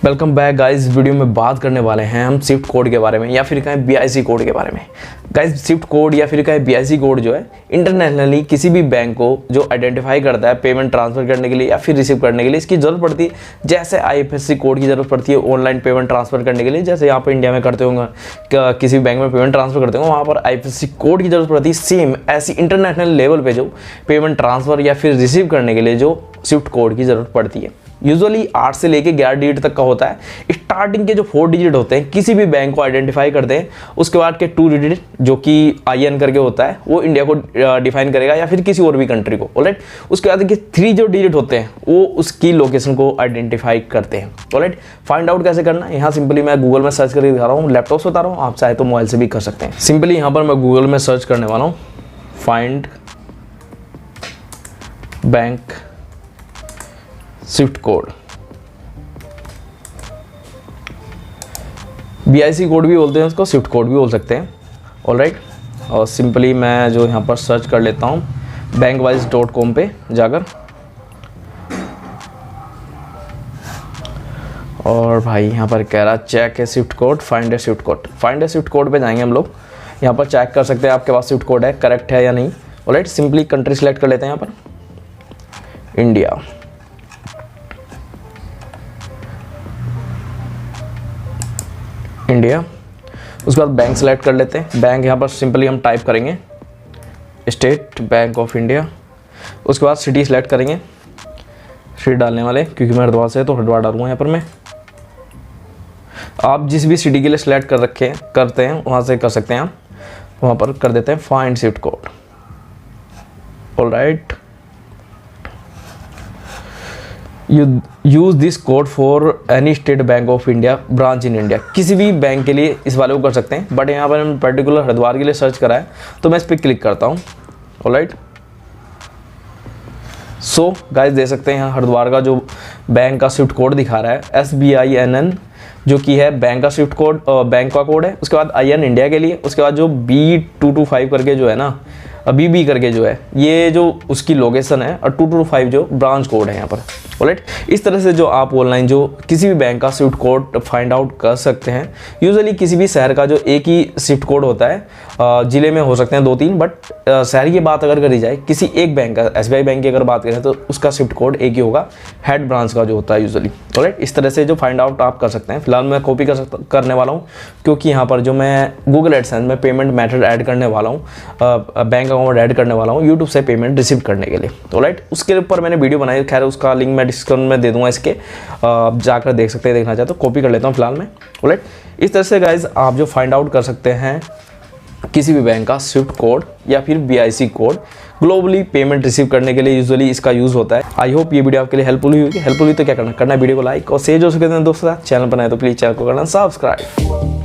Welcome back guys. Video में बात करने वाले हैं हम स्विफ्ट कोड के बारे में या फिर कहें बीआईसी कोड के बारे में। गाइस स्विफ्ट कोड या फिर कहें बीआईसी कोड जो है इंटरनेशनली किसी भी बैंक को जो आइडेंटिफाई करता है पेमेंट ट्रांसफर करने के लिए या फिर रिसीव करने के लिए इसकी ज़रूरत पड़ती है। जैसे आईएफएससी कोड की ज़रूरत पड़ती है ऑनलाइन पेमेंट ट्रांसफर करने के लिए, जैसे यहाँ पर इंडिया में करते होंगे किसी भी बैंक में पेमेंट ट्रांसफर करते होंगे वहाँ पर आईएफएससी कोड की ज़रूरत पड़ती है। सेम ऐसी इंटरनेशनल लेवल पर जो पेमेंट ट्रांसफर या फिर रिसीव करने के लिए जो स्विफ्ट कोड की ज़रूरत पड़ती है यूजुअली 8 से लेके 11 डिजिट तक का होता है। स्टार्टिंग के जो 4 डिजिट होते हैं किसी भी बैंक को आइडेंटिफाई करते हैं, उसके बाद के 2 डिजिट जो कि IN करके होता है वो इंडिया को डिफाइन करेगा या फिर किसी और भी कंट्री को। ऑलराइट, उसके बाद के 3 जो डिजिट होते हैं वो उसकी लोकेशन को आइडेंटिफाई करते हैं। ऑलराइट, फाइंड आउट कैसे करना है यहाँ सिंपली मैं गूगल में सर्च करके दिखा रहा हूँ, लैपटॉप से बता रहा हूँ, आप चाहे तो मोबाइल से भी कर सकते हैं। सिंपली यहाँ पर मैं गूगल में सर्च करने वाला हूँ find bank Swift code. BIC code भी बोलते हैं उसको, स्विफ्ट कोड भी बोल सकते हैं। ऑलराइट, और सिंपली मैं जो यहाँ पर सर्च कर लेता हूँ bankwise.com पे जाकर, और भाई यहाँ पर कह रहा चेक है स्विफ्ट कोड, फाइंड ए स्विफ्ट कोड। फाइंड ए स्विफ्ट कोड पे जाएंगे हम लोग, यहाँ पर चेक कर सकते हैं आपके पास स्विफ्ट कोड है करेक्ट है या नहीं। ऑलराइट, सिंपली कंट्री सेलेक्ट कर लेते हैं यहाँ पर इंडिया। उसके बाद बैंक सेलेक्ट कर लेते हैं। बैंक यहाँ पर सिंपली हम टाइप करेंगे स्टेट बैंक ऑफ इंडिया। उसके बाद सिटी सेलेक्ट करेंगे, सिटी डालने वाले क्योंकि मैं हरिद्वार से है तो हरिद्वार डालूंगा यहाँ पर मैं। आप जिस भी सिटी के लिए सिलेक्ट करते हैं वहाँ से कर सकते हैं। आप वहाँ पर कर देते हैं find Swift code. Alright, use this code for any state bank of India branch in India. किसी भी बैंक के लिए इस वाले को कर सकते हैं, बट यहाँ पर हम पर्टिकुलर हरिद्वार के लिए सर्च करा है तो मैं इस पर क्लिक करता हूँ। ऑलराइट, सो गाइस देख सकते हैं यहाँ हरिद्वार का जो बैंक का स्विफ्ट कोड दिखा रहा है SBINN जो कि है बैंक का स्विफ्ट कोड, बैंक का कोड है। उसके बाद IN इंडिया के लिए, उसके बाद जो B225 करके जो है ना, BB करके जो है ये जो उसकी लोकेशन है, और 225 जो ब्रांच कोड है यहाँ पर। ऑलराइट, इस तरह से जो आप ऑनलाइन जो किसी भी बैंक का स्विफ्ट कोड फाइंड आउट कर सकते हैं। यूजुअली किसी भी शहर का जो एक ही स्विफ्ट कोड होता है, ज़िले में हो सकते हैं 2-3, बट शहर की बात अगर करी जाए किसी एक बैंक का, SBI बैंक की अगर बात करें तो उसका स्विफ्ट कोड एक ही होगा, हेड ब्रांच का जो होता है यूजुअली। ऑलराइट, इस तरह से जो फाइंड आउट आप कर सकते हैं। फिलहाल मैं कॉपी करने वाला हूँ क्योंकि यहाँ पर जो मैं गूगल एडसेंस में पेमेंट मेथड ऐड करने वाला हूँ, बैंक अकाउंट ऐड करने वाला हूँ यूट्यूब से पेमेंट रिसीव करने के लिए। ऑलराइट, उसके ऊपर मैंने वीडियो बनाई, खैर उसका लिंक मैं डिस्क्रिप्शन में दे दूंगा इसके, जाकर देख सकते हैं, देखना चाहे तो। कॉपी कर लेता हूँ फिलहाल मैं। ऑलराइट, इस तरह से गाइज आप जो फाइंड आउट कर सकते हैं किसी भी बैंक का स्विफ्ट कोड या फिर BIC code globally payment receive करने के लिए यूजुअली इसका यूज़ होता है। आई होप ये वीडियो आपके लिए हेल्पफुल हुई होगी। हेल्पफुल हुई तो क्या करना वीडियो को लाइक और शेयर जो सकते हैं दोस्तों के साथ। चैनल पर नए तो प्लीज़ चैनल को करना सब्सक्राइब।